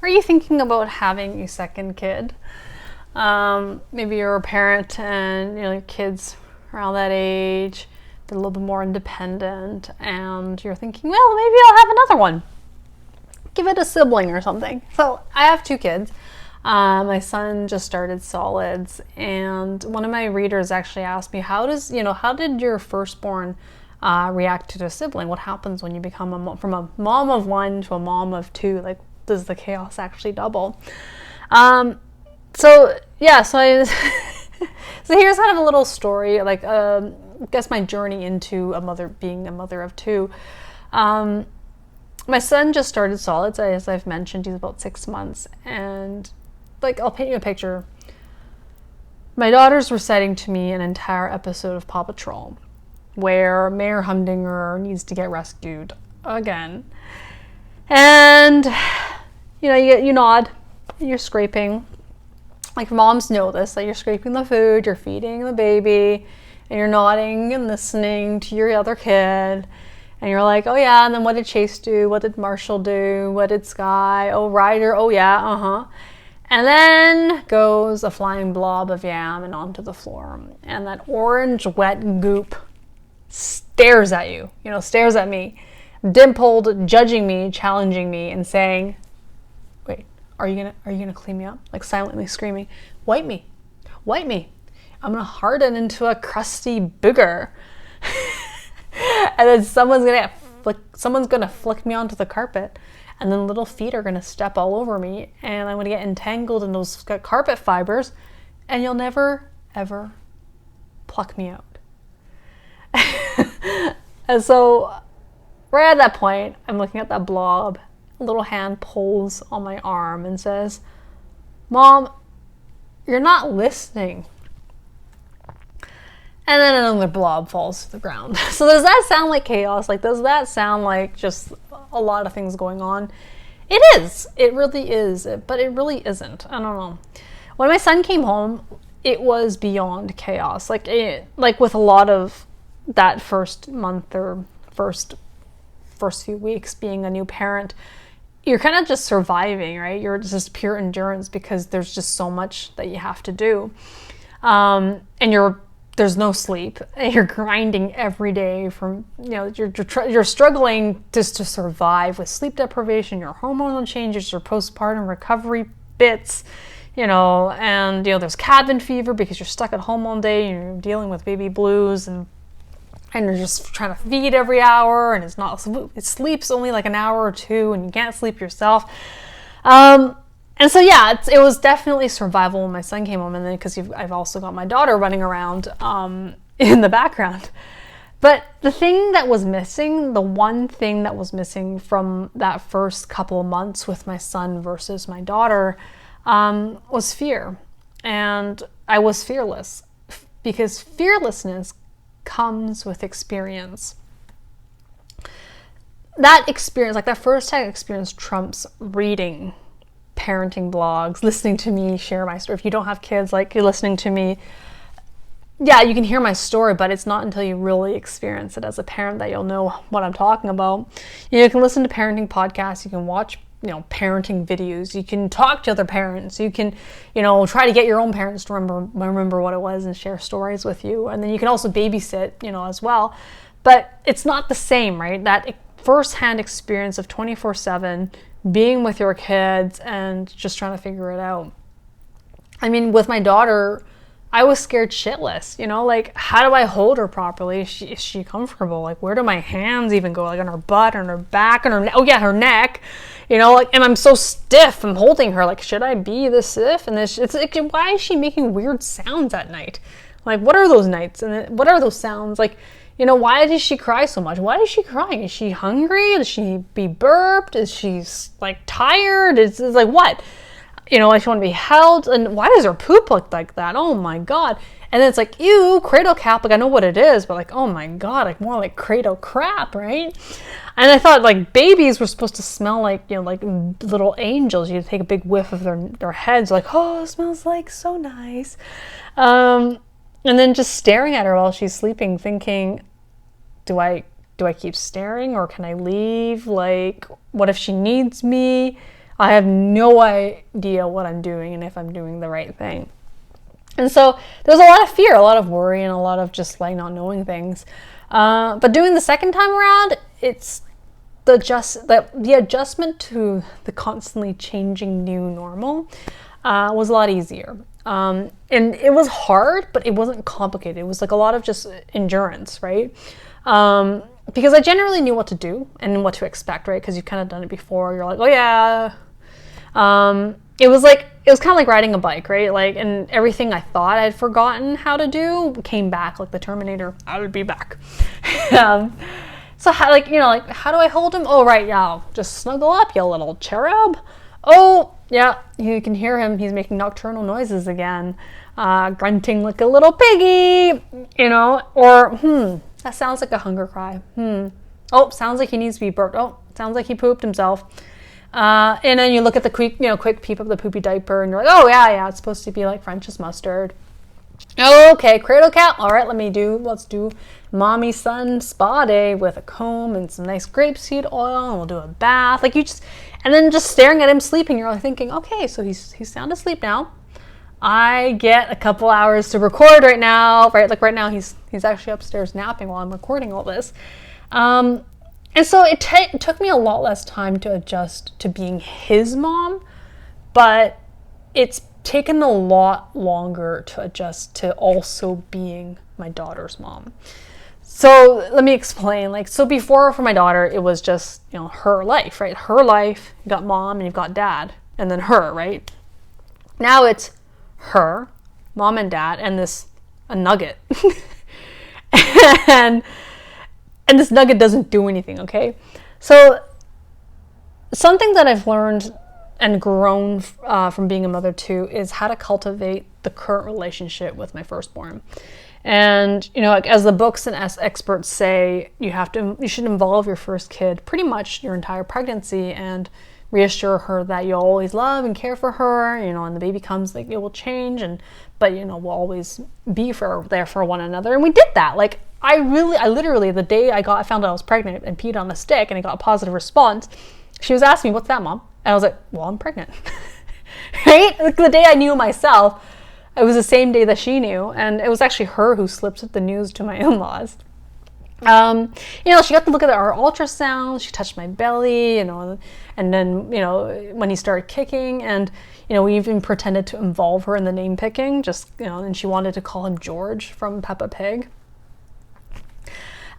Are you thinking about having a second kid? Maybe you're a parent and your kids around that age, they're a little bit more independent, and you're thinking, well, maybe I'll have another one. Give it a sibling or something. So I have 2 kids. My son just started solids, and one of my readers actually asked me, how did your firstborn react to a sibling? What happens when you become from a mom of 1 to a mom of 2? Like, does the chaos actually double? So here's kind of a little story, like I guess my journey into being a mother of 2. My son just started solids, as I've mentioned. He's about 6 months, and like, I'll paint you a picture. My daughter's reciting to me an entire episode of Paw Patrol, where Mayor Humdinger needs to get rescued again. And you nod, you're scraping. Like, moms know this, that you're scraping the food, you're feeding the baby, and you're nodding and listening to your other kid. And you're like, oh yeah, and then what did Chase do? What did Marshall do? What did Sky? Oh, Ryder, oh yeah, And then goes a flying blob of yam and onto the floor. And that orange wet goop stares at you, stares at me, dimpled, judging me, challenging me, and saying, wait, are you gonna clean me up? Like, silently screaming, wipe me. I'm gonna harden into a crusty booger. And then someone's gonna flick me onto the carpet, and then little feet are gonna step all over me, and I'm gonna get entangled in those carpet fibres, and you'll never ever pluck me out. And so right at that point, I'm looking at that blob. A little hand pulls on my arm and says, Mom, you're not listening. And then another blob falls to the ground. So does that sound like chaos? Like, does that sound like just a lot of things going on? It is. It really is. But it really isn't. I don't know. When my son came home, it was beyond chaos. Like with a lot of that first month or first few weeks being a new parent, you're kind of just surviving, right? You're just pure endurance because there's just so much that you have to do. And there's no sleep. You're grinding every day from, you're struggling just to survive with sleep deprivation, your hormonal changes, your postpartum recovery bits, and, there's cabin fever because you're stuck at home all day and you're dealing with baby blues, and you're just trying to feed every hour, and it sleeps only like an hour or 2, and you can't sleep yourself. And so, yeah, it was definitely survival when my son came home, and then because I've also got my daughter running around in the background. But the thing that was missing, the one thing that was missing from that first couple of months with my son versus my daughter was fear. And I was fearless, because fearlessness comes with experience. That experience, like that first-hand experience, trumps reading, parenting blogs, listening to me share my story. If you don't have kids, like, you're listening to me, yeah, you can hear my story, but it's not until you really experience it as a parent that you'll know what I'm talking about. You can listen to parenting podcasts, you can watch parenting videos, you can talk to other parents, you can try to get your own parents to remember what it was and share stories with you, and then you can also babysit as well. But it's not the same, right? That first-hand experience of 24/7 being with your kids and just trying to figure it out. I mean, with my daughter, I was scared shitless, like, how do I hold her properly? Is she comfortable? Like, where do my hands even go? Like, on her butt, on her back, on her her neck, like, and I'm so stiff. I'm holding her, like, should I be this stiff? And it's like, why is she making weird sounds at night? Like, what are those nights? And what are those sounds? Like, why does she cry so much? Why is she crying? Is she hungry? Does she be burped? Is she, like, tired? It's like, what? Like, she want to be held. And why does her poop look like that? Oh my God. And then it's like, ew, cradle cap. Like, I know what it is, but like, oh my God, like, more like cradle crap, right? And I thought, like, babies were supposed to smell like, like little angels. You take a big whiff of their heads, like, oh, it smells like so nice. And then just staring at her while she's sleeping, thinking, do I keep staring, or can I leave? Like, what if she needs me? I have no idea what I'm doing and if I'm doing the right thing. And so there's a lot of fear, a lot of worry, and a lot of just like not knowing things. But doing the second time around, it's the adjustment to the constantly changing new normal was a lot easier. And it was hard, but it wasn't complicated. It was like a lot of just endurance, right? Because I generally knew what to do and what to expect, right? Because you've kind of done it before. You're like, oh yeah. It was kind of like riding a bike, right? Like, and everything I thought I'd forgotten how to do came back, like the Terminator. I would be back. So how, how do I hold him? Oh, right, yeah, just snuggle up, you little cherub. Oh, yeah, you can hear him. He's making nocturnal noises again, grunting like a little piggy, or that sounds like a hunger cry. Oh, sounds like he needs to be burped. Oh, sounds like he pooped himself. And then you look at the quick peep of the poopy diaper, and you're like, oh yeah, it's supposed to be like French's mustard. Okay, cradle cap. All right, let's do mommy son spa day with a comb and some nice grapeseed oil, and we'll do a bath. And then just staring at him sleeping, you're like thinking, okay, so he's sound asleep now. I get a couple hours to record right now, right? Like right now he's actually upstairs napping while I'm recording all this. And so it took me a lot less time to adjust to being his mom, but it's taken a lot longer to adjust to also being my daughter's mom. So let me explain. So before, for my daughter, it was just, her life, right? Her life, you got mom and you've got dad, and then her, right? Now it's her, mom and dad, and a nugget. and this nugget doesn't do anything, okay? So something that I've learned and grown from being a mother too is how to cultivate the current relationship with my firstborn. And as the books and as experts say, you should involve your first kid pretty much your entire pregnancy and reassure her that you'll always love and care for her, and the baby comes, it will change, but we'll always be there for one another. And we did that. I literally, the day I found out I was pregnant and peed on a stick and I got a positive response, she was asking me, what's that, Mom? And I was like, well, I'm pregnant. Right? The day I knew myself, it was the same day that she knew, and it was actually her who slipped the news to my in-laws. She got to look at our ultrasound, she touched my belly, and then, when he started kicking, and, we even pretended to involve her in the name picking, and she wanted to call him George from Peppa Pig.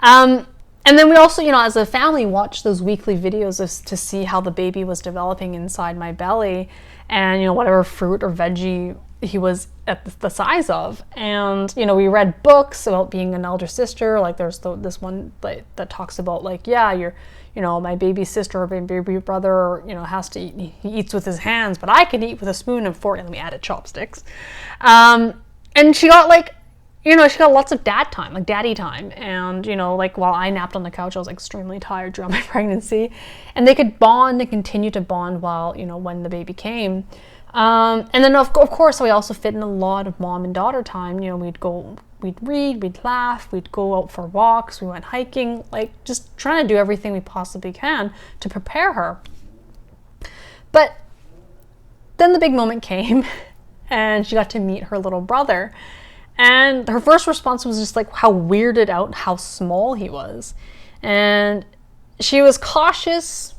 And then we also, as a family, watched those weekly videos to see how the baby was developing inside my belly, and, whatever fruit or veggie he was at the size of. And we read books about being an elder sister. There's this one that talks about my baby sister or baby brother has to eat, he eats with his hands, but I can eat with a spoon and fork, and we added chopsticks. And she got she got lots of daddy time, and while I napped on the couch, I was extremely tired during my pregnancy, and they could bond and continue to bond while when the baby came. And then of course we also fit in a lot of mom and daughter time. We'd read, we'd laugh, we'd go out for walks, we went hiking, just trying to do everything we possibly can to prepare her. But then the big moment came and she got to meet her little brother, and her first response was just how weirded out how small he was, and she was cautious,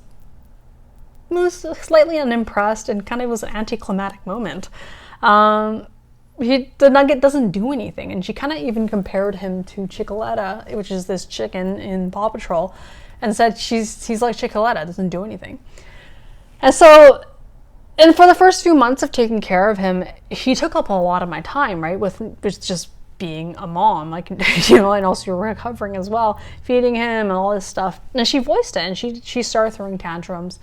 was slightly unimpressed, and kind of was an anticlimactic moment. The nugget doesn't do anything, and she kind of even compared him to Chickaletta, which is this chicken in Paw Patrol, and said he's like Chickaletta, doesn't do anything. And so, and for the first few months of taking care of him, he took up a lot of my time, right, with just being a mom, and also you're recovering as well, feeding him and all this stuff. And she voiced it, and she started throwing tantrums.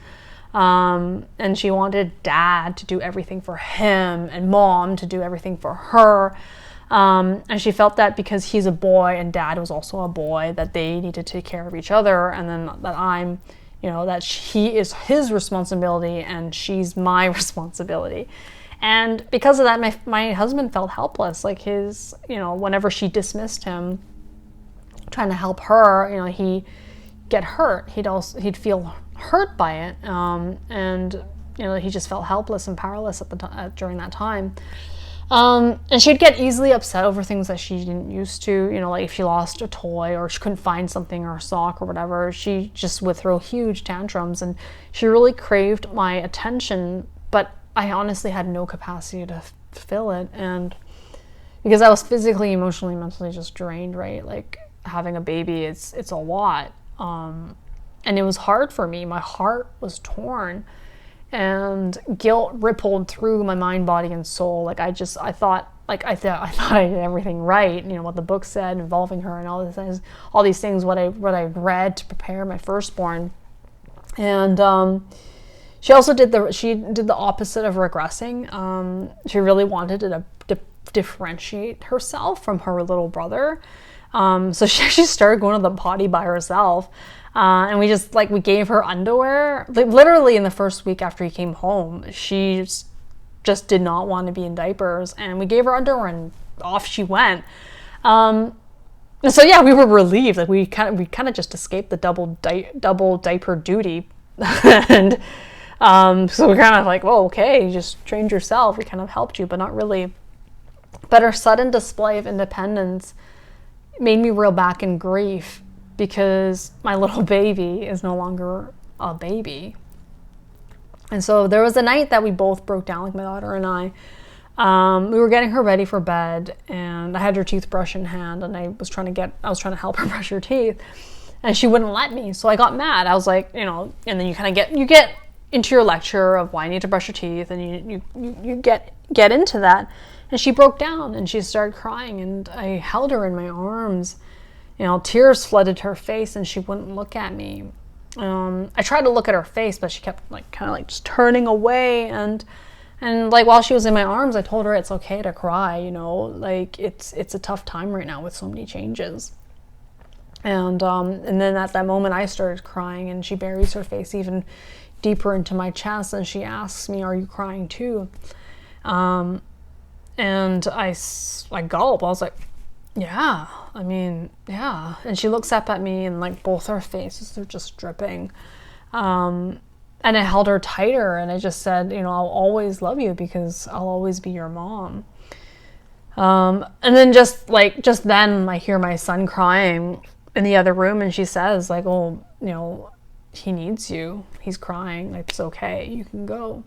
And she wanted dad to do everything for him and mom to do everything for her. And she felt that because he's a boy and dad was also a boy, that they need to take care of each other, and then that I'm, that he is his responsibility and she's my responsibility. And because of that, my husband felt helpless. Whenever she dismissed him, trying to help her, he'd get hurt. He'd feel hurt by it, and he just felt helpless and powerless at during that time. And she'd get easily upset over things that she didn't used to, like if she lost a toy or she couldn't find something or a sock or whatever, she just would throw huge tantrums, and she really craved my attention, but I honestly had no capacity to fill it. And because I was physically, emotionally, mentally just drained, right? Like having a baby, it's a lot. And it was hard for me. My heart was torn, and guilt rippled through my mind, body, and soul. Like I thought I did everything right. What the book said involving her and all these things, what I read to prepare my firstborn. And she also did the opposite of regressing. She really wanted to differentiate herself from her little brother. So she started going to the potty by herself. And we gave her underwear. Like, literally in the first week after he came home, she just did not want to be in diapers. And we gave her underwear and off she went. And so yeah, we were relieved. Like we kind of just escaped the double diaper duty. And so we're kind of like, well, okay, you just trained yourself. We kind of helped you, but not really. But her sudden display of independence made me reel back in grief, because my little baby is no longer a baby. And so there was a night that we both broke down, like my daughter and I. We were getting her ready for bed, and I had her toothbrush in hand, and I was trying to help her brush her teeth, and she wouldn't let me. So I got mad. I was like, and then you kind of get into your lecture of why you need to brush your teeth, and you get into that. And she broke down and she started crying, and I held her in my arms. Tears flooded her face, and she wouldn't look at me. I tried to look at her face, but she kept just turning away. And while she was in my arms, I told her it's okay to cry. It's a tough time right now with so many changes. And then at that moment, I started crying, and she buries her face even deeper into my chest, and she asks me, "Are you crying too?" And I gulp. I was like, yeah, yeah. And she looks up at me, and both our faces are just dripping. And I held her tighter, and I just said, I'll always love you because I'll always be your mom. And then just then I hear my son crying in the other room, and she says he needs you. He's crying. It's okay. You can go.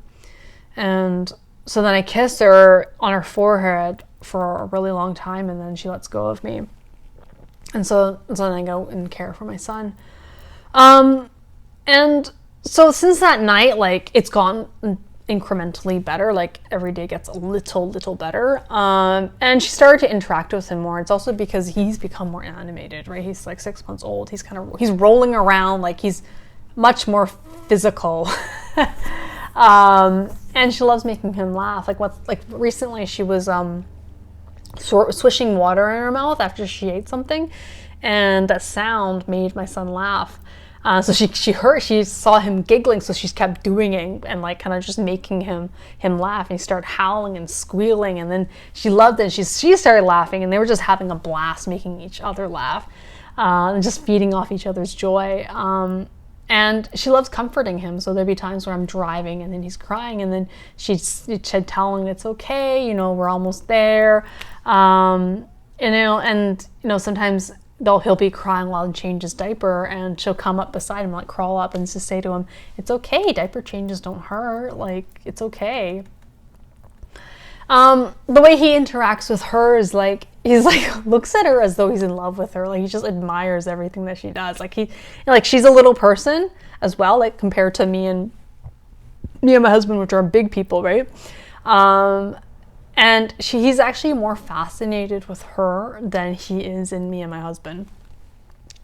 And so then I kissed her on her forehead for a really long time, and then she lets go of me. And so then I go and care for my son. And so since that night, it's gone incrementally better. Every day gets a little better. And she started to interact with him more. It's also because he's become more animated, right? He's 6 months old. He's rolling around, he's much more physical. And she loves making him laugh. Recently she was swishing water in her mouth after she ate something, and that sound made my son laugh. So she saw him giggling, so she kept doing it and kind of just making him laugh. And he started howling and squealing, and then she loved it. She started laughing, and they were just having a blast making each other laugh, and just feeding off each other's joy. And she loves comforting him. So there'd be times where I'm driving and then he's crying, and then she'd tell him it's okay, we're almost there. And sometimes he'll be crying while he changes diaper, and she'll come up beside him, crawl up, and just say to him, "It's okay, diaper changes don't hurt, it's okay." The way he interacts with her is he's looks at her as though he's in love with her. He just admires everything that she does. She's a little person as well, compared to me and my husband, which are big people, right? And he's actually more fascinated with her than he is in me and my husband.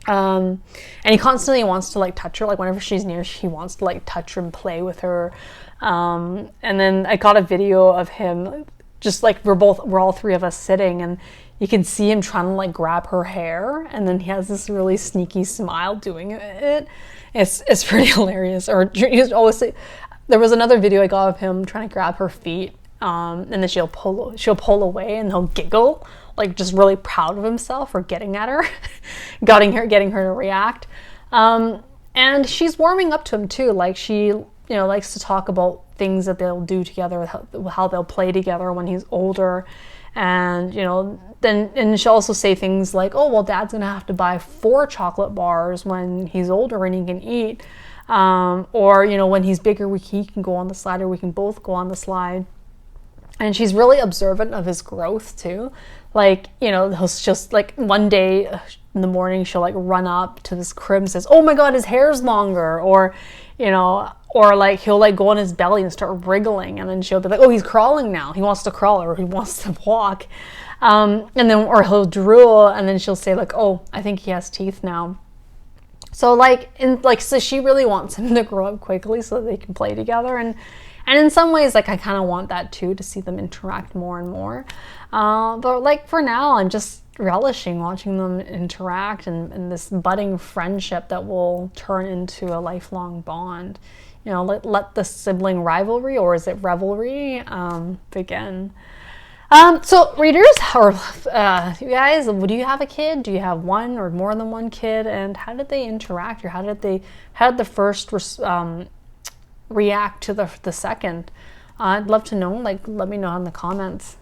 And he constantly wants to touch her. Whenever she's near, he wants to touch her and play with her. And then I got a video of him, just we're all three of us sitting, and you can see him trying to grab her hair, and then he has this really sneaky smile doing it. It's pretty hilarious. Or you always say, there was another video I got of him trying to grab her feet, and then she'll pull away, and he'll giggle, just really proud of himself for getting at her, getting her to react. And she's warming up to him too. She likes to talk about things that they'll do together, how they'll play together when he's older. And, and she'll also say things like, oh, well, Dad's going to have to buy 4 chocolate bars when he's older and he can eat. Or, when he's bigger, he can go on the slide, or we can both go on the slide. And she's really observant of his growth too. Like, he'll just like one day in the morning, she'll like run up to this crib and says, oh my God, his hair's longer. Or, or like he'll like go on his belly and start wriggling. And then she'll be like, oh, he's crawling now. He wants to crawl, or he wants to walk. And then, or he'll drool, and then she'll say like, oh, I think he has teeth now. So so she really wants him to grow up quickly so that they can play together. And in some ways, like, I kind of want that too, to see them interact more and more. But like for now, I'm just relishing watching them interact and this budding friendship that will turn into a lifelong bond. Let the sibling rivalry, or is it revelry, begin. So readers, or you guys, do you have a kid? Do you have one or more than one kid? And how did they interact, or how did the first react to the second? I'd love to know. Like, let me know in the comments.